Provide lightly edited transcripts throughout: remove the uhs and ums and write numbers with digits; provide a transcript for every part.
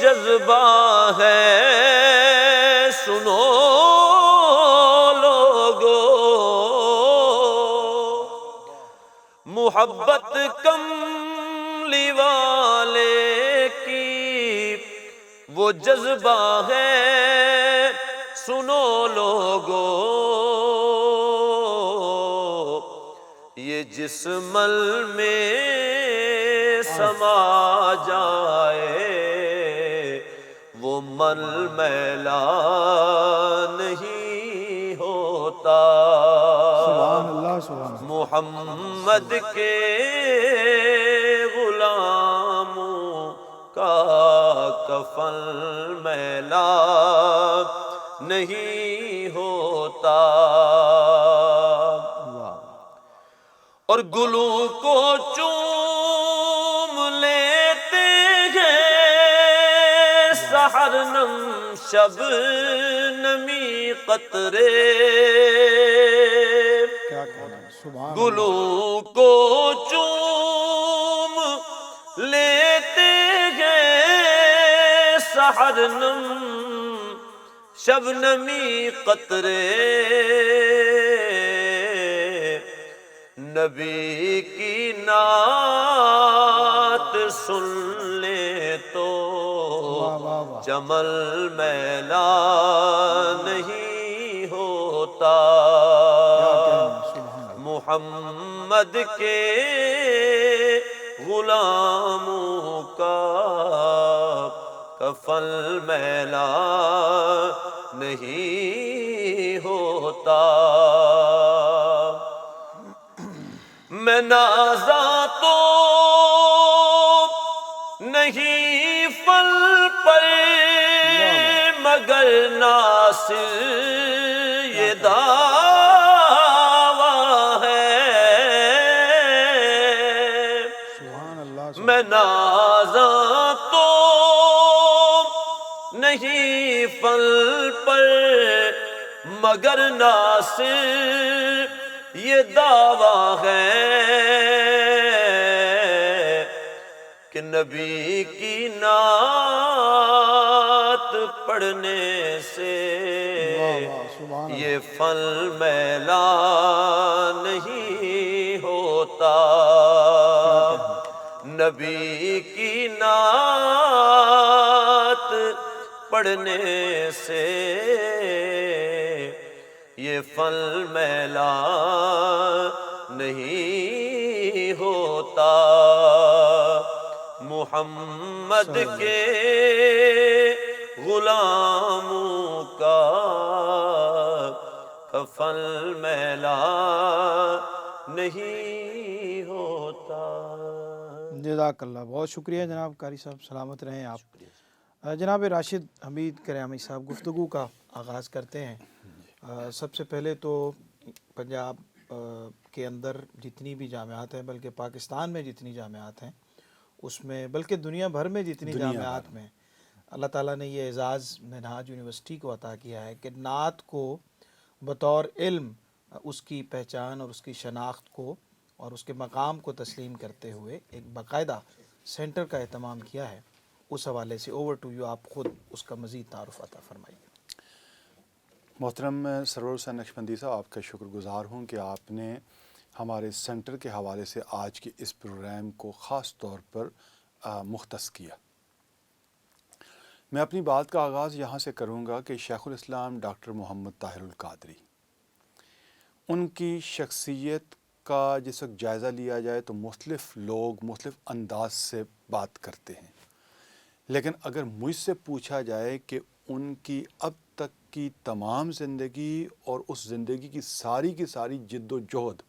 جذبہ ہے سنو لوگو، محبت کملی والے کی وہ جذبہ ہے سنو لوگو، یہ جس مل میں سما جائے وہ مل میلا نہیں ہوتا، سبحان اللہ سبحان اللہ۔ محمد کے غلاموں کا کفن میلا نہیں ہوتا، اور گلوں کو چوم لیتے ہیں سحر نم شب نمی قطرے، کیا کہنا ہے، سبحان اللہ۔ گلوں کو چوم لیتے ہیں سحر نم شبنمی قطرے، نبی کی نعت سن لے تو جمل میلا نہیں ہوتا، محمد کے غلاموں کا کفن میلا نہیں ہوتا، میں نازا تو نہیں پھل پر مگر ناصر یہ دعویٰ ہے، میں نازا تو نہیں پھل پر مگر ناصر یہ دعویٰ ہے کہ نبی کی نعت پڑھنے سے یہ فن میلا نہیں ہوتا، نبی کی نعت پڑھنے سے یہ فن میلا نہیں ہوتا، محمد کے غلاموں کا کفن میلا نہیں ہوتا۔ جزاک اللہ، بہت شکریہ جناب قاری صاحب، سلامت رہیں آپ۔ جناب راشد حمید کریامی صاحب، گفتگو کا آغاز کرتے ہیں۔ سب سے پہلے تو پنجاب کے اندر جتنی بھی جامعات ہیں، بلکہ پاکستان میں جتنی جامعات ہیں اس میں، بلکہ دنیا بھر میں جتنی جامعات میں اللہ تعالیٰ نے یہ اعزاز منہاج یونیورسٹی کو عطا کیا ہے کہ نعت کو بطور علم اس کی پہچان اور اس کی شناخت کو اور اس کے مقام کو تسلیم کرتے ہوئے ایک باقاعدہ سینٹر کا اہتمام کیا ہے۔ اس حوالے سے اوور ٹو یو، آپ خود اس کا مزید تعارف عطا فرمائیے۔ محترم سرور حسین نقشبندی صاحب، آپ کا شکر گزار ہوں کہ آپ نے ہمارے سینٹر کے حوالے سے آج کے اس پروگرام کو خاص طور پر مختص کیا۔ میں اپنی بات کا آغاز یہاں سے کروں گا کہ شیخ الاسلام ڈاکٹر محمد طاہر القادری، ان کی شخصیت کا جس وقت جائزہ لیا جائے تو مختلف لوگ مختلف انداز سے بات کرتے ہیں، لیکن اگر مجھ سے پوچھا جائے کہ ان کی اب تک کی تمام زندگی اور اس زندگی کی ساری جد و جہد،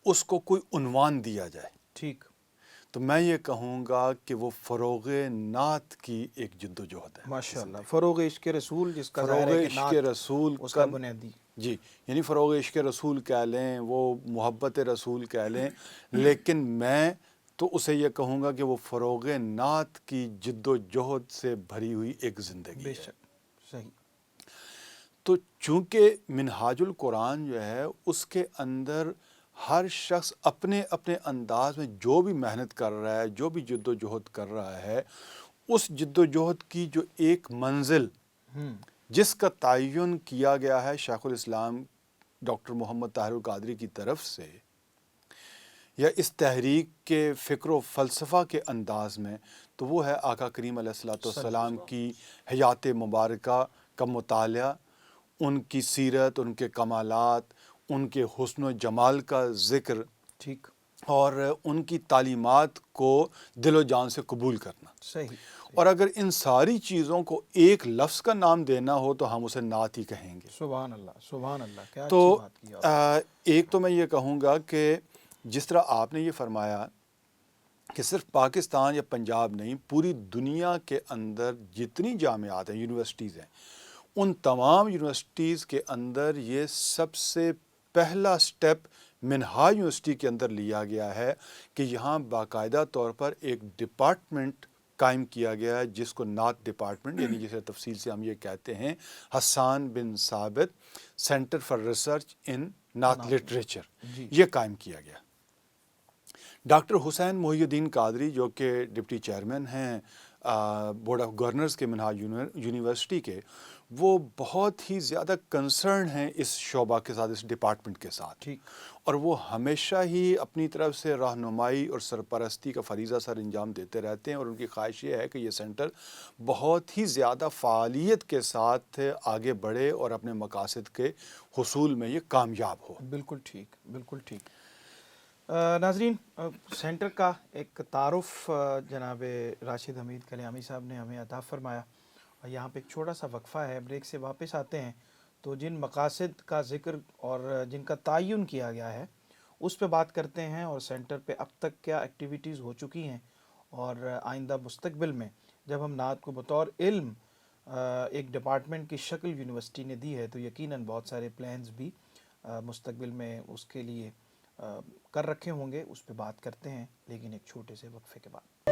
اس کو کوئی عنوان دیا جائے، ٹھیک، تو میں یہ کہوں گا کہ وہ فروغ نعت کی ایک جد و جہد ہے۔ ماشاءاللہ، فروغ عشق رسول، جس کا فروغ ظاہر ہے کہ عشق نعت رسول اس کا بنیادی، جی، یعنی فروغ عشق رسول کہہ لیں، وہ محبت رسول کہہ لیں، لیکن میں تو اسے یہ کہوں گا کہ وہ فروغ نعت کی جد و جہد سے بھری ہوئی ایک زندگی بے ہے۔ شک، صحیح۔ تو چونکہ منہاج القرآن جو ہے اس کے اندر ہر شخص اپنے اپنے انداز میں جو بھی محنت کر رہا ہے، جو بھی جد و جہد کر رہا ہے، اس جد و جہد کی جو ایک منزل جس کا تعین کیا گیا ہے شیخ الاسلام ڈاکٹر محمد طاہر القادری کی طرف سے، یا اس تحریک کے فکر و فلسفہ کے انداز میں، تو وہ ہے آقا کریم علیہ الصلوۃ والسلام کی حیات مبارکہ کا مطالعہ، ان کی سیرت، ان کے کمالات، ان کے حسن و جمال کا ذکر، ٹھیک، اور ان کی تعلیمات کو دل و جان سے قبول کرنا۔ صحیح، اور اگر ان ساری چیزوں کو ایک لفظ کا نام دینا ہو تو ہم اسے نعت ہی کہیں گے۔ سبحان اللہ، سبحان اللہ، کیا تو اچھی بات کی آپ نے۔ ایک تو میں یہ کہوں گا کہ جس طرح آپ نے یہ فرمایا کہ صرف پاکستان یا پنجاب نہیں، پوری دنیا کے اندر جتنی جامعات ہیں، یونیورسٹیز ہیں، ان تمام یونیورسٹیز کے اندر یہ سب سے پہلا سٹیپ منہاج یونیورسٹی کے اندر لیا گیا ہے کہ یہاں باقاعدہ طور پر ایک ڈپارٹمنٹ قائم کیا گیا ہے جس کو نعت ڈپارٹمنٹ، یعنی جسے تفصیل سے ہم یہ کہتے ہیں حسان بن ثابت سینٹر فار ریسرچ ان نعت لٹریچر، جی، یہ قائم کیا گیا۔ ڈاکٹر حسین محی الدین قادری جو کہ ڈپٹی چیئرمین ہیں بورڈ آف گورنرز کے منہاج یونیورسٹی کے، وہ بہت ہی زیادہ کنسرن ہیں اس شعبہ کے ساتھ، اس ڈپارٹمنٹ کے ساتھ، ٹھیک، اور وہ ہمیشہ ہی اپنی طرف سے رہنمائی اور سرپرستی کا فریضہ سر انجام دیتے رہتے ہیں، اور ان کی خواہش یہ ہے کہ یہ سینٹر بہت ہی زیادہ فعالیت کے ساتھ آگے بڑھے اور اپنے مقاصد کے حصول میں یہ کامیاب ہو۔ بالکل ٹھیک، بالکل ٹھیک۔ ناظرین، سینٹر کا ایک تعارف جناب راشد حمید کلیامی صاحب نے ہمیں عطا فرمایا، اور یہاں پہ ایک چھوٹا سا وقفہ ہے، بریک سے واپس آتے ہیں تو جن مقاصد کا ذکر اور جن کا تعین کیا گیا ہے اس پہ بات کرتے ہیں، اور سینٹر پہ اب تک کیا ایکٹیویٹیز ہو چکی ہیں، اور آئندہ مستقبل میں جب ہم نعت کو بطور علم ایک ڈپارٹمنٹ کی شکل یونیورسٹی نے دی ہے تو یقیناً بہت سارے پلانز بھی مستقبل میں اس کے لیے کر رکھے ہوں گے، اس پہ بات کرتے ہیں لیکن ایک چھوٹے سے وقفے کے بعد۔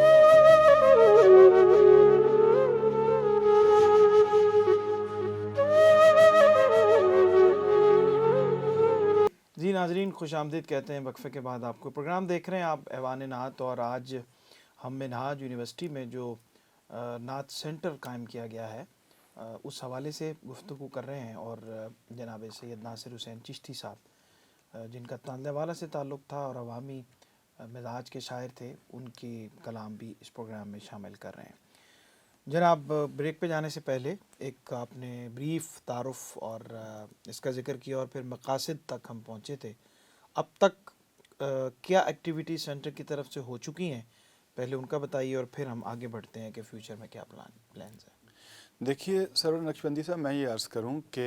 جی ناظرین، خوش آمدید کہتے ہیں وقفے کے بعد آپ کو۔ پروگرام دیکھ رہے ہیں آپ ایوان نعت، اور آج ہم منہاج یونیورسٹی میں جو نعت سینٹر قائم کیا گیا ہے اس حوالے سے گفتگو کر رہے ہیں، اور جناب سید ناصر حسین چشتی صاحب جن کا تاندے والا سے تعلق تھا اور عوامی مزاج کے شاعر تھے، ان کی کلام بھی اس پروگرام میں شامل کر رہے ہیں۔ جناب، بریک پہ جانے سے پہلے ایک آپ نے بریف تعارف اور اس کا ذکر کیا، اور پھر مقاصد تک ہم پہنچے تھے۔ اب تک کیا ایکٹیویٹی سینٹر کی طرف سے ہو چکی ہیں، پہلے ان کا بتائیے، اور پھر ہم آگے بڑھتے ہیں کہ فیوچر میں کیا پلانز ہیں۔ دیکھیے سرور نقشبندی صاحب، میں یہ عرض کروں کہ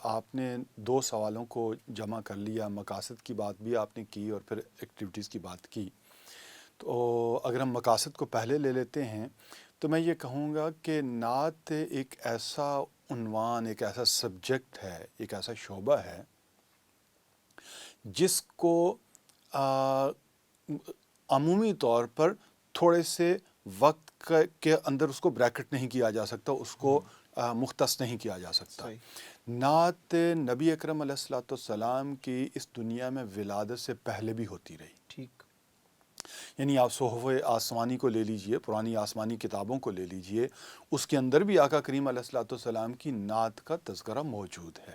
آپ نے دو سوالوں کو جمع کر لیا، مقاصد کی بات بھی آپ نے کی اور پھر ایکٹیویٹیز کی بات کی۔ تو اگر ہم مقاصد کو پہلے لے لیتے ہیں تو میں یہ کہوں گا کہ نعت ایک ایسا عنوان، ایک ایسا سبجیکٹ ہے، ایک ایسا شعبہ ہے جس کو عمومی طور پر تھوڑے سے وقت کے اندر اس کو بریکٹ نہیں کیا جا سکتا، اس کو مختص نہیں کیا جا سکتا۔ نعت نبی اکرم علیہ الصلوۃ والسلام کی اس دنیا میں ولادت سے پہلے بھی ہوتی رہی۔ ٹھیک، یعنی آپ صحف آسمانی کو لے لیجئے، پرانی آسمانی کتابوں کو لے لیجئے، اس کے اندر بھی آقا کریم علیہ الصلوۃ والسلام کی نعت کا تذکرہ موجود ہے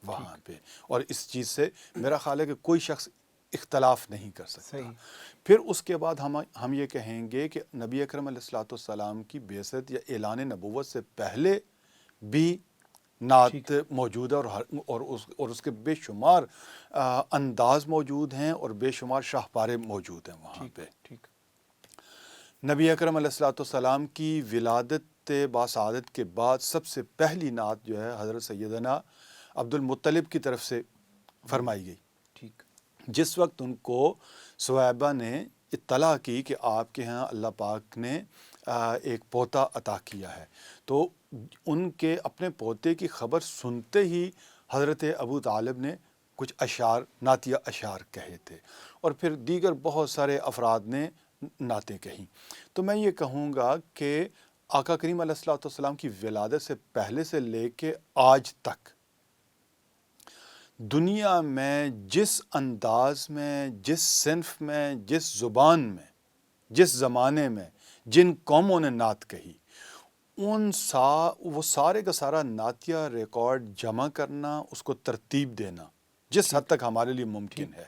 وہاں پہ، اور اس چیز سے میرا خیال ہے کہ کوئی شخص اختلاف نہیں کر سکتا۔ صحیح، پھر اس کے بعد ہم یہ کہیں گے کہ نبی اکرم علیہ الصلوۃ والسلام کی بعثت یا اعلان نبوت سے پہلے بھی نعت موجود ہے، اور اس کے بے شمار انداز موجود ہیں اور بے شمار شاہکاریں موجود ہیں وہاں پہ۔ ٹھیک، نبی اکرم علیہ الصلوۃ والسلام کی ولادت باسعادت کے بعد سب سے پہلی نعت جو ہے حضرت سیدنا عبد المطلب کی طرف سے فرمائی گئی، ٹھیک، جس وقت ان کو سویبہ نے اطلاع کی کہ آپ کے ہاں اللہ پاک نے ایک پوتا عطا کیا ہے، تو ان کے اپنے پوتے کی خبر سنتے ہی حضرت ابو طالب نے کچھ اشعار، نعتیہ اشعار کہے تھے، اور پھر دیگر بہت سارے افراد نے نعتیں کہیں۔ تو میں یہ کہوں گا کہ آقا کریم علیہ الصلوۃ والسلام کی ولادت سے پہلے سے لے کے آج تک دنیا میں جس انداز میں، جس صنف میں، جس زبان میں، جس زمانے میں جن قوموں نے نعت کہی، وہ سارے کا سارا نعتیہ ریکارڈ جمع کرنا، اس کو ترتیب دینا جس حد تک ہمارے لیے ممکن ہے،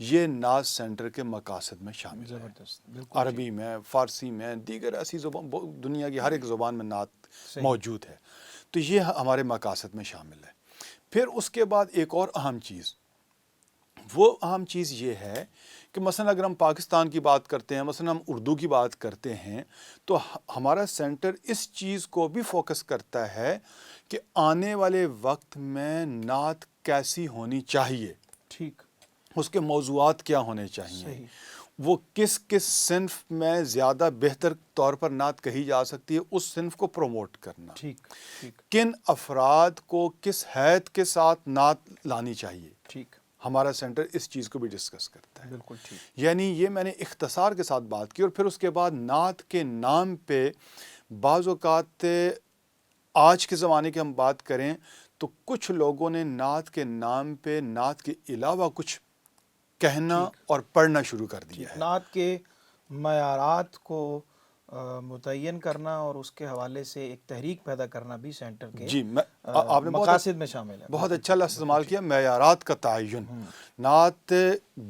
یہ نعت سینٹر کے مقاصد میں شامل ہے۔ زبردست، بالکل عربی میں، فارسی میں، دیگر ایسی زبان، دنیا کی ہر ایک زبان میں نعت موجود ہے، تو یہ ہمارے مقاصد میں شامل ہے۔ پھر اس کے بعد ایک اور اہم چیز، وہ اہم چیز یہ ہے کہ مثلا اگر ہم پاکستان کی بات کرتے ہیں، مثلا ہم اردو کی بات کرتے ہیں، تو ہمارا سینٹر اس چیز کو بھی فوکس کرتا ہے کہ آنے والے وقت میں نعت کیسی ہونی چاہیے، ٹھیک، اس کے موضوعات کیا ہونے چاہیے، صحیح، وہ کس کس صنف میں زیادہ بہتر طور پر نعت کہی جا سکتی ہے، اس صنف کو پروموٹ کرنا، ٹھیک، ٹھیک، کن افراد کو کس حیثیت کے ساتھ نعت لانی چاہیے، ٹھیک، ہمارا سینٹر اس چیز کو بھی ڈسکس کرتا ہے۔ بالکل ٹھیک، یعنی یہ میں نے اختصار کے ساتھ بات کی، اور پھر اس کے بعد نعت کے نام پہ بعض اوقات آج کے زمانے کی ہم بات کریں تو کچھ لوگوں نے نعت کے نام پہ نعت کے علاوہ کچھ کہنا اور پڑھنا شروع کر دیا ہے۔ نعت کے معیارات کو متعین کرنا اور اس کے حوالے سے ایک تحریک پیدا کرنا بھی سینٹر کے جی، آپ نے مقاصد میں شامل ہے۔ بہت اچھا لفظ استعمال کیا، معیارات کا تعین، نعت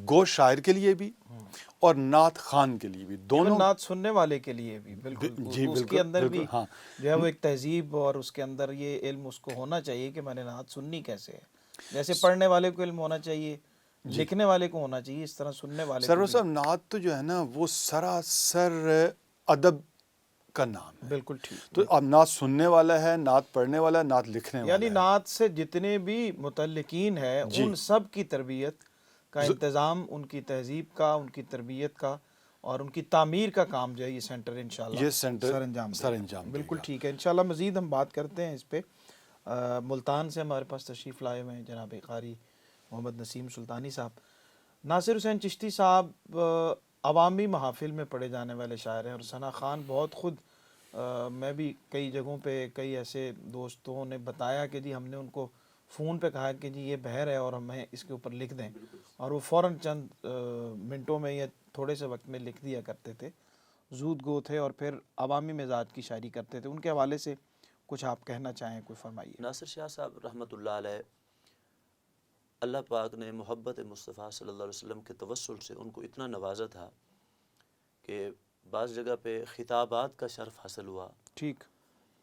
گو شاعر کے لیے بھی اور نعت خوان کے لیے بھی، دونوں، نعت سننے والے کے لیے بھی بالکل، جی اس کے اندر بھی ہاں، جو ہے وہ ایک تہذیب اور اس کے اندر یہ علم اس کو ہونا چاہیے کہ میں نے نعت سننی کیسے ہے، جیسے پڑھنے والے کو علم ہونا چاہیے، لکھنے والے کو ہونا چاہیے، اس طرح سننے والے کو سرور بھی۔ صاحب، نعت تو جو ہے نا وہ سراسر ادب کا نام ہے، بالکل ٹھیک، تو اب نعت سننے والا ہے، نعت پڑھنے والا ہے، نعت لکھنے والا یعنی ہے۔ نعت سے جتنے بھی متعلقین ہیں ان سب کی تربیت کا انتظام، ان کی تہذیب کا، ان کی تربیت کا اور ان کی تعمیر کا کام جو ہے یہ سینٹر انشاءاللہ یہ سینٹر سر انجام دے گا۔ بالکل دے گا۔ ٹھیک ہے، انشاءاللہ مزید ہم بات کرتے ہیں اس پہ۔ ملتان سے ہمارے پاس تشریف لائے ہوئے ہیں جناب قاری محمد نسیم سلطانی صاحب۔ ناصر حسین چشتی صاحب عوامی محافل میں پڑھے جانے والے شاعر ہیں، اور ثنا خان بہت خود، میں بھی کئی جگہوں پہ کئی ایسے دوستوں نے بتایا کہ جی ہم نے ان کو فون پہ کہا کہ جی یہ بہر ہے اور ہمیں اس کے اوپر لکھ دیں، اور وہ فوراً چند منٹوں میں یا تھوڑے سے وقت میں لکھ دیا کرتے تھے، زود گو تھے اور پھر عوامی مزاج کی شاعری کرتے تھے۔ ان کے حوالے سے کچھ آپ کہنا چاہیں، کوئی فرمائیے۔ ناصر شاہ صاحب رحمۃ اللہ علیہ، اللہ پاک نے محبت مصطفیٰ صلی اللہ علیہ وسلم کے توسل سے ان کو اتنا نوازا تھا کہ بعض جگہ پہ خطابات کا شرف حاصل ہوا، ٹھیک،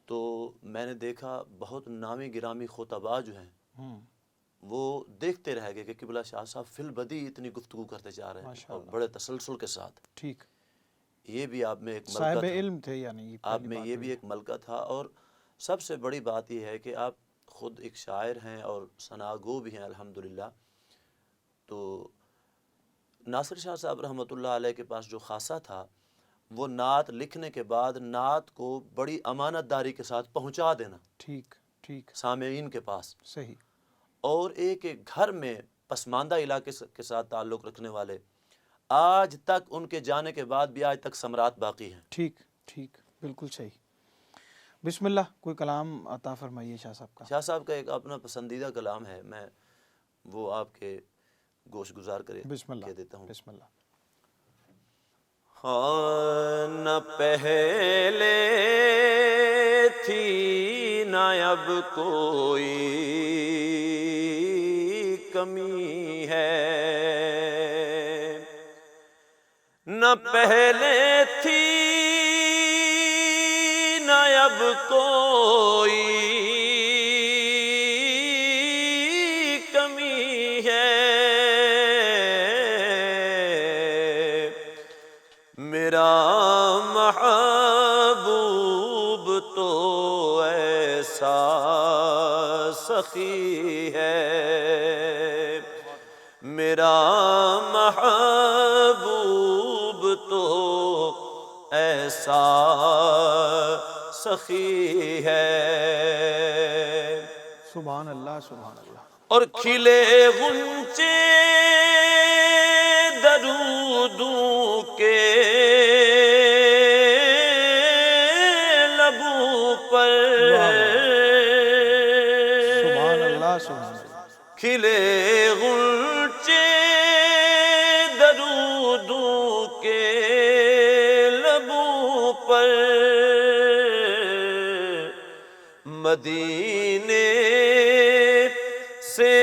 تو میں نے دیکھا بہت نامی گرامی خطباء جو ہیں وہ دیکھتے رہ گئے کہ قبلہ شاہ صاحب فی البدی اتنی گفتگو کرتے جا رہے ہیں اور بڑے تسلسل کے ساتھ۔ ٹھیک، یہ بھی آپ میں ایک ملکہ صاحب تھا، علم تھے، یعنی آپ میں یہ بھی ایک ملکہ تھا، اور سب سے بڑی بات یہ ہے کہ آپ خود ایک شاعر ہیں اور ثناگو بھی ہیں الحمدللہ۔ تو ناصر شاہ صاحب رحمۃ اللہ علیہ کے پاس جو خاصہ تھا، وہ نعت لکھنے کے بعد نعت کو بڑی امانت داری کے ساتھ پہنچا دینا ٹھیک، ٹھیک، سامعین کے پاس، صحیح، اور ایک ایک گھر میں پسماندہ علاقے کے ساتھ تعلق رکھنے والے، آج تک ان کے جانے کے بعد بھی آج تک ثمرات باقی ہیں۔ ٹھیک، ٹھیک، بالکل صحیح۔ بسم اللہ، کوئی کلام عطا فرمائیے شاہ صاحب کا۔ شاہ صاحب کا ایک اپنا پسندیدہ کلام ہے، میں وہ آپ کے گوش گزار بسم اللہ، کہہ دیتا ہوں۔ بسم اللہ۔ ہاں، نہ پہلے تھی نہ اب کوئی کمی ہے، نہ پہلے تھی نہ اب کوئی کمی ہے، میرا محبوب تو ایسا سخی ہے، میرا محبوب تو ایسا سخی ہے، سبحان اللہ، سبحان اللہ۔ اور کھلے غنچے درودوں کے لبوں پر، سبحان اللہ، سبحان اللہ۔ کھلے غنچے درودوں کے لبوں مدینے سے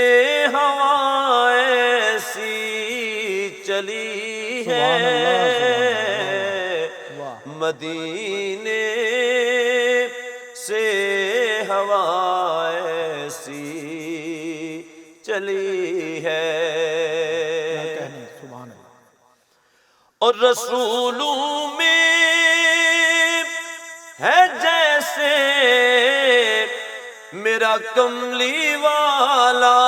ہوا ایسی چلی ہے، سبحان اللہ، سبحان اللہ، واہ، مدینے سے ہوا ایسی چلی کیا ہے، کہنے، سبحان اللہ، اور رسولوں میں ہے جیسے میرا کملی والا،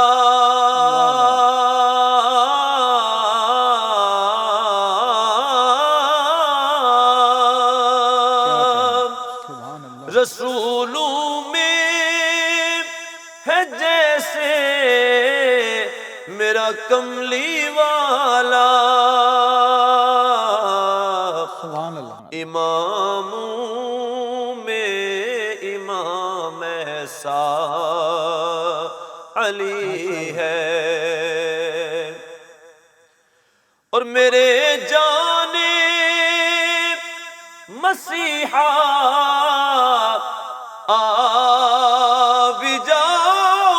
کیا کہنے، سبحان اللہ، رسولوں میں ہے جیسے میرا کملی والا، سبحان اللہ، اماموں میں امام ایسا علی ہے، اور میرے جانے مسیحا آ بھی جاؤ،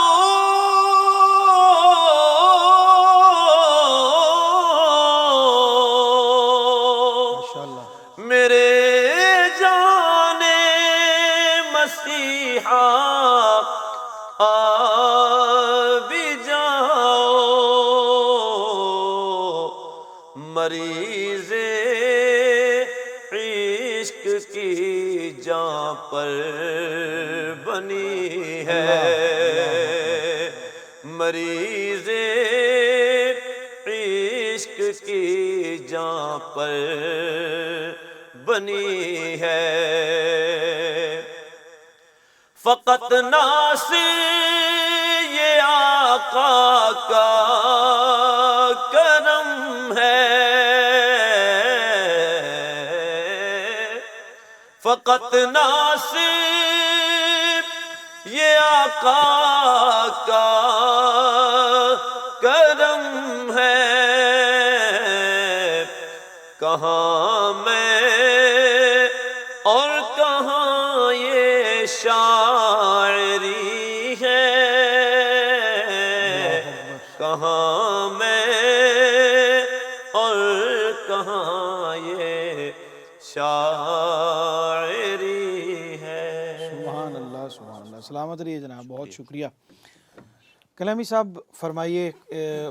ماشاء اللہ، میرے جانے مسیحا آ بھی جاؤ، مریض عشق کی جاں پر بنی ہے، مریض عشق کی جاں پر بنی ہے، فقط ناصر یہ آقا کا کرم ہے، فقط ناصر یہ آقا کا کرم ہے، کہاں میں اور کہاں یہ شاعری ہے، کہاں میں اور کہاں یہ شاعری ہے۔ سبحان اللہ، سبحان اللہ، سلامت رہیے جناب، بہت شکریہ۔ کلامی صاحب فرمائیے،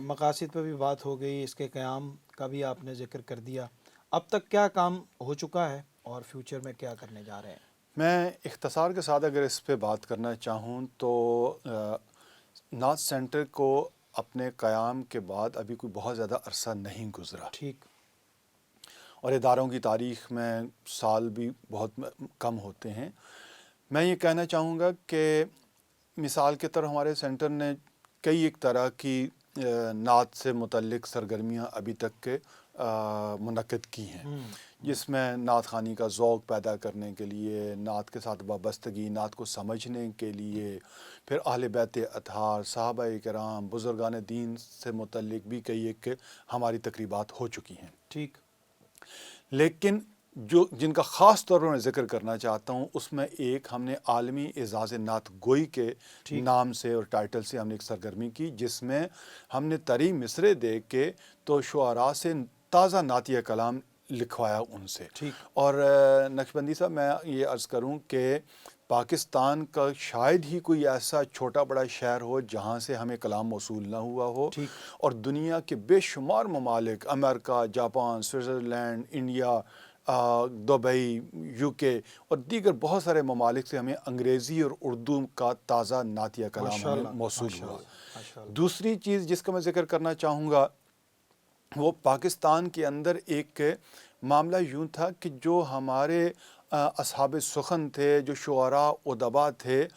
مقاصد پہ بھی بات ہو گئی، اس کے قیام کا بھی آپ نے ذکر کر دیا، اب تک کیا کام ہو چکا ہے اور فیوچر میں کیا کرنے جا رہے ہیں؟ میں اختصار کے ساتھ اگر اس پہ بات کرنا چاہوں تو نعت سینٹر کو اپنے قیام کے بعد ابھی کوئی بہت زیادہ عرصہ نہیں گزرا، ٹھیک، اور اداروں کی تاریخ میں سال بھی بہت کم ہوتے ہیں۔ میں یہ کہنا چاہوں گا کہ مثال کے طور ہمارے سینٹر نے کئی ایک طرح کی نعت سے متعلق سرگرمیاں ابھی تک کے منعقد کی ہیں، جس میں نعت خوانی کا ذوق پیدا کرنے کے لیے، نعت کے ساتھ وابستگی، نعت کو سمجھنے کے لیے، پھر اہل بیت اطہار، صحابہ کرام، بزرگان دین سے متعلق بھی کئی ایک ہماری تقریبات ہو چکی ہیں۔ ٹھیک، لیکن جن کا خاص طور پر میں ذکر کرنا چاہتا ہوں، اس میں ایک ہم نے عالمی اعزاز نعت گوئی کے نام سے اور ٹائٹل سے ہم نے ایک سرگرمی کی، جس میں ہم نے طری مصرے دے کے تو شعراء سے تازہ نعتیہ کلام لکھوایا ان سے۔ اور نقشبندی صاحب، میں یہ عرض کروں کہ پاکستان کا شاید ہی کوئی ایسا چھوٹا بڑا شہر ہو جہاں سے ہمیں کلام موصول نہ ہوا ہو، اور دنیا کے بے شمار ممالک، امریکہ، Japan, Switzerland, India, Dubai, U K اور دیگر بہت سارے ممالک سے ہمیں انگریزی اور اردو کا تازہ نعتیہ کلام ہمیں موصول ہوا۔ دوسری چیز جس کا میں ذکر کرنا چاہوں گا، وہ پاکستان کے اندر ایک معاملہ یوں تھا کہ جو ہمارے اصحاب سخن تھے، جو شعراء ادبا تھے،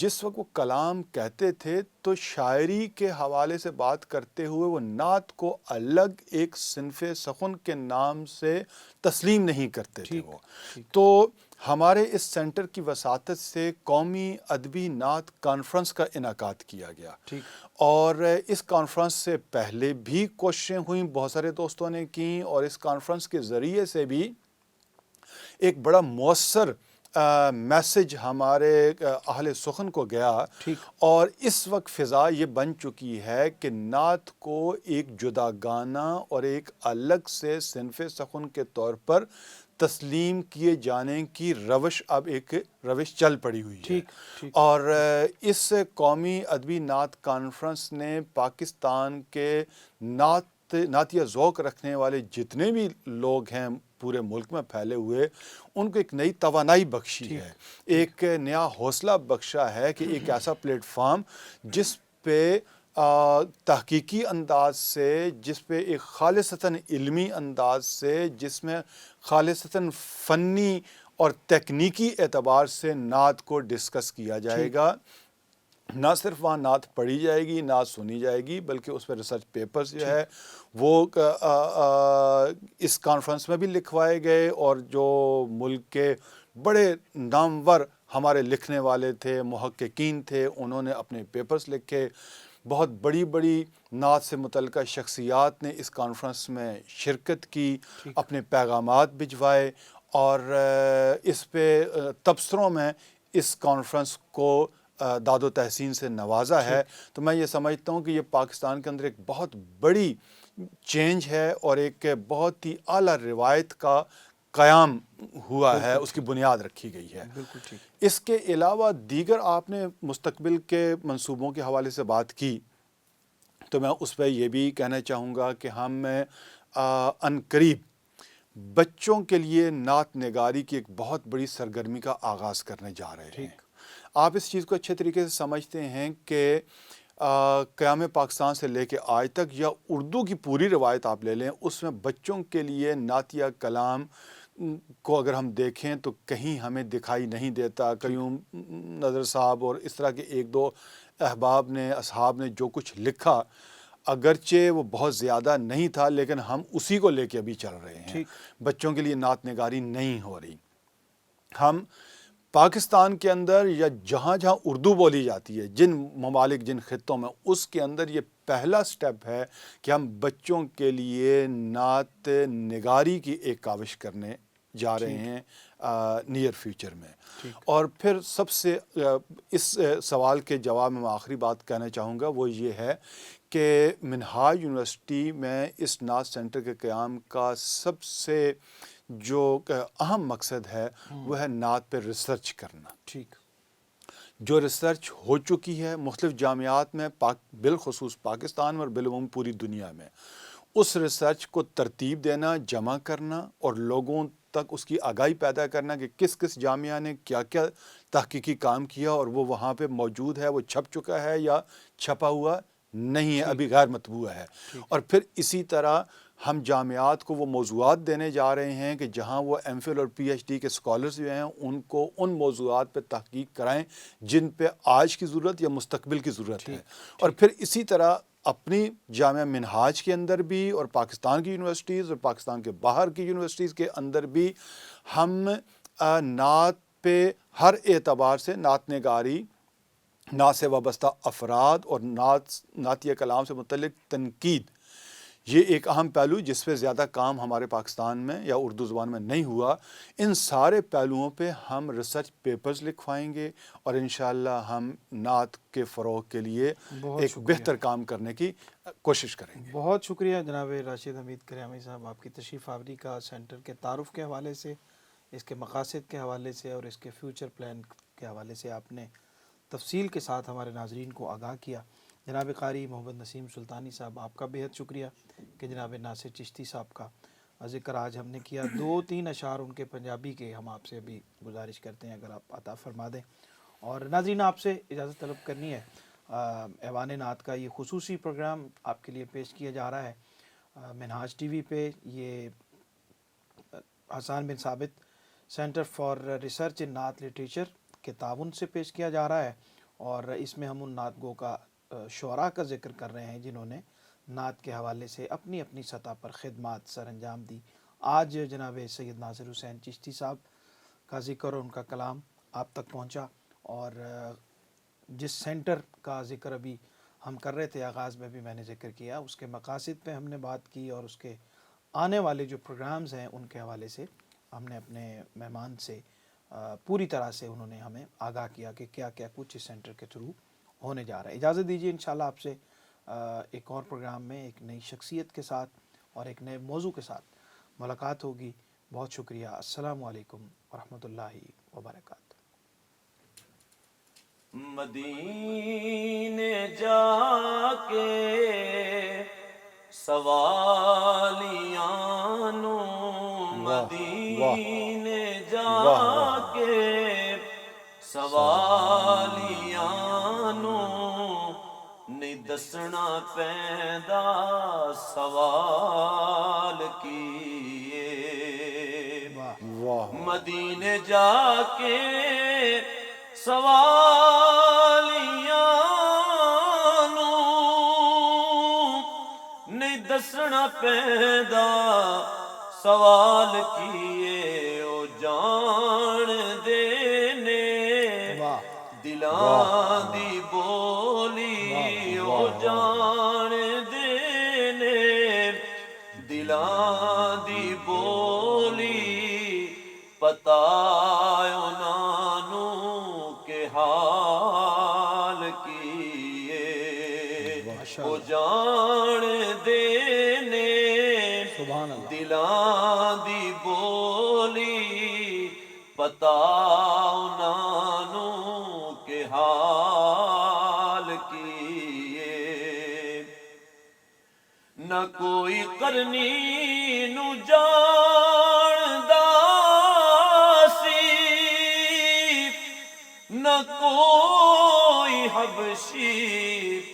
جس وقت وہ کلام کہتے تھے تو شاعری کے حوالے سے بات کرتے ہوئے وہ نعت کو الگ ایک صنف سخن کے نام سے تسلیم نہیں کرتے تھے وہ۔ تو ہمارے اس سینٹر کی وساطت سے قومی ادبی نعت کانفرنس کا انعقاد کیا گیا، اور اس کانفرنس سے پہلے بھی کوششیں ہوئیں، بہت سارے دوستوں نے کی، اور اس کانفرنس کے ذریعے سے بھی ایک بڑا مؤثر میسج ہمارے اہل سخن کو گیا، ٹھیک۔ اور اس وقت فضا یہ بن چکی ہے کہ نعت کو ایک جدا گانا اور ایک الگ سے صنف سخن کے طور پر تسلیم کیے جانے کی روش اب ایک روش چل پڑی ہوئی ہے۔ ٹھیک ٹھیک۔ اور اس قومی ادبی نعت کانفرنس نے پاکستان کے نعتیہ ذوق رکھنے والے جتنے بھی لوگ ہیں پورے ملک میں پھیلے ہوئے، ان کو ایک نئی توانائی بخشی ہے، ایک نیا حوصلہ بخشا ہے کہ ایک ایسا پلیٹ فارم جس پہ تحقیقی انداز سے، جس پہ ایک خالصتاً علمی انداز سے، جس میں خالصتاً فنی اور تکنیکی اعتبار سے نعت کو ڈسکس کیا جائے گا۔ نہ صرف وہاں نعت پڑھی جائے گی، نعت سنی جائے گی، بلکہ اس پہ ریسرچ پیپرز جو ہے وہ اس کانفرنس میں بھی لکھوائے گئے، اور جو ملک کے بڑے نامور ہمارے لکھنے والے تھے، محققین تھے، انہوں نے اپنے پیپرز لکھے۔ بہت بڑی بڑی نعت سے متعلقہ شخصیات نے اس کانفرنس میں شرکت کی، اپنے پیغامات بھجوائے، اور اس پہ تبصروں میں اس کانفرنس کو داد و تحسین سے نوازا ہے۔ تو میں یہ سمجھتا ہوں کہ یہ پاکستان کے اندر ایک بہت بڑی چینج ہے، اور ایک بہت ہی اعلیٰ روایت کا قیام ہوا ہے، اس کی بنیاد رکھی گئی ہے۔ بالکل ٹھیک۔ اس کے علاوہ دیگر آپ نے مستقبل کے منصوبوں کے حوالے سے بات کی، تو میں اس پہ یہ بھی کہنا چاہوں گا کہ ہم عنقریب بچوں کے لیے نعت نگاری کی ایک بہت بڑی سرگرمی کا آغاز کرنے جا رہے ہیں۔ آپ اس چیز کو اچھے طریقے سے سمجھتے ہیں کہ قیام پاکستان سے لے کے آج تک، یا اردو کی پوری روایت آپ لے لیں، اس میں بچوں کے لیے نعتیہ کلام کو اگر ہم دیکھیں تو کہیں ہمیں دکھائی نہیں دیتا۔ قیوم نظر صاحب اور اس طرح کے ایک دو احباب نے، اصحاب نے جو کچھ لکھا، اگرچہ وہ بہت زیادہ نہیں تھا، لیکن ہم اسی کو لے کے ابھی چل رہے ہیں۔ بچوں کے لیے نعت نگاری نہیں ہو رہی۔ ہم پاکستان کے اندر یا جہاں جہاں اردو بولی جاتی ہے، جن ممالک، جن خطوں میں، اس کے اندر یہ پہلا سٹیپ ہے کہ ہم بچوں کے لیے نعت نگاری کی ایک کاوش کرنے جا رہے ہیں نیئر فیوچر میں۔ اور پھر سب سے اس سوال کے جواب میں آخری بات کہنا چاہوں گا، وہ یہ ہے کہ منہاج یونیورسٹی میں اس نعت سینٹر کے قیام کا سب سے جو اہم مقصد ہے وہ ہے نعت پہ ریسرچ کرنا۔ ٹھیک۔ جو ریسرچ ہو چکی ہے مختلف جامعات میں، بالخصوص پاکستان میں اور بالعموم پوری دنیا میں، اس ریسرچ کو ترتیب دینا، جمع کرنا، اور لوگوں تک اس کی آگاہی پیدا کرنا کہ کس کس جامعہ نے کیا کیا تحقیقی کام کیا، اور وہ وہاں پہ موجود ہے، وہ چھپ چکا ہے یا چھپا ہوا نہیں ہے، ابھی غیر مطبوع ہے۔ اور پھر اسی طرح ہم جامعات کو وہ موضوعات دینے جا رہے ہیں کہ جہاں وہ ایم فل اور پی ایچ ڈی کے اسکالرز جو ہیں ان کو ان موضوعات پہ تحقیق کرائیں جن پہ آج کی ضرورت یا مستقبل کی ضرورت ہے۔ اور پھر اسی طرح اپنی جامعہ منہاج کے اندر بھی، اور پاکستان کی یونیورسٹیز اور پاکستان کے باہر کی یونیورسٹیز کے اندر بھی، ہم نعت پہ ہر اعتبار سے نعت نگاری، نعت سے وابستہ افراد اور نعتیہ کلام سے متعلق تنقید، یہ ایک اہم پہلو جس پہ زیادہ کام ہمارے پاکستان میں یا اردو زبان میں نہیں ہوا۔ ان سارے پہلوؤں پہ ہم ریسرچ پیپرز لکھوائیں گے، اور انشاءاللہ ہم نعت کے فروغ کے لیے ایک بہتر کام کرنے کی کوشش کریں گے۔ بہت شکریہ جناب راشد حمید کریامی صاحب، آپ کی تشریف آوری کا، سینٹر کے تعارف کے حوالے سے، اس کے مقاصد کے حوالے سے، اور اس کے فیوچر پلان کے حوالے سے آپ نے تفصیل کے ساتھ ہمارے ناظرین کو آگاہ کیا۔ جناب قاری محمد نسیم سلطانی صاحب، آپ کا بہت شکریہ کہ جناب ناصر چشتی صاحب کا ذکر آج ہم نے کیا۔ 2-3 اشعار ان کے پنجابی کے ہم آپ سے ابھی گزارش کرتے ہیں، اگر آپ عطا فرما دیں۔ اور ناظرین، آپ سے اجازت طلب کرنی ہے، ایوان نعت کا یہ خصوصی پروگرام آپ کے لیے پیش کیا جا رہا ہے منہاج ٹی وی پہ۔ یہ حسان بن ثابت سینٹر فار ریسرچ ان نعت لٹریچر کے تعاون سے پیش کیا جا رہا ہے، اور اس میں ہم ان نعت گو کا شعراء کا ذکر کر رہے ہیں جنہوں نے نعت کے حوالے سے اپنی اپنی سطح پر خدمات سر انجام دی۔ آج جناب سید ناصر حسین چشتی صاحب کا ذکر اور ان کا کلام آپ تک پہنچا، اور جس سینٹر کا ذکر ابھی ہم کر رہے تھے، آغاز میں بھی میں نے ذکر کیا، اس کے مقاصد پہ ہم نے بات کی، اور اس کے آنے والے جو پروگرامز ہیں ان کے حوالے سے ہم نے اپنے مہمان سے پوری طرح سے انہوں نے ہمیں آگاہ کیا کہ کیا کیا کچھ اس سینٹر کے تھرو ہونے جا رہا ہے. اجازت دیجیے انشاءاللہ آپ سے ایک اور پروگرام میں ایک نئی شخصیت کے ساتھ اور ایک نئے موضوع کے ساتھ ملاقات ہوگی. بہت شکریہ. السلام علیکم ورحمۃ اللہ وبرکاتہ. مدینے جا کے سوالیانو، مدینے جا کے سوالیانو، نہیں دسنا پیندا سوال کیے. مدینے جا کے سوالیانو، نہیں دسنا پیندا سوال کیے. او جان دے نے دلاں دی بولی، او جان دے نے دلاں دی بولی، پتا انہاں نوں کہ حال کیے. او جان دے نے دلاں دی بولی، پتا انہاں نوں کہ حال کیے. نہ کوئی قرنی نو جاندا سی، نہ کوئی حبشی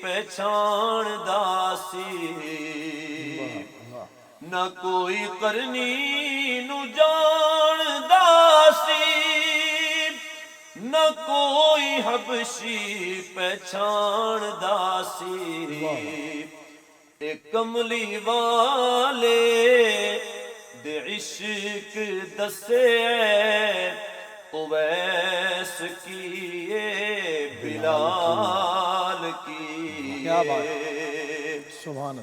پہچاندا سی. نہ کوئی قرنی نو جاندا سی، نہ کوئی حبشی پہچاندا سی. اے کملی والے دے عشق دسے اویس کیے، بلال کیے.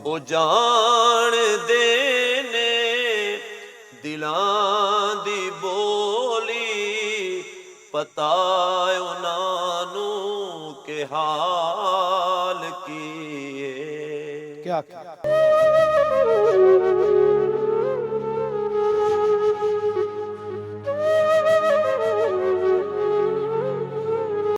او جان دے نے دلاں دی بولی، پتا انہاں نوں کہ حال کیے. کیا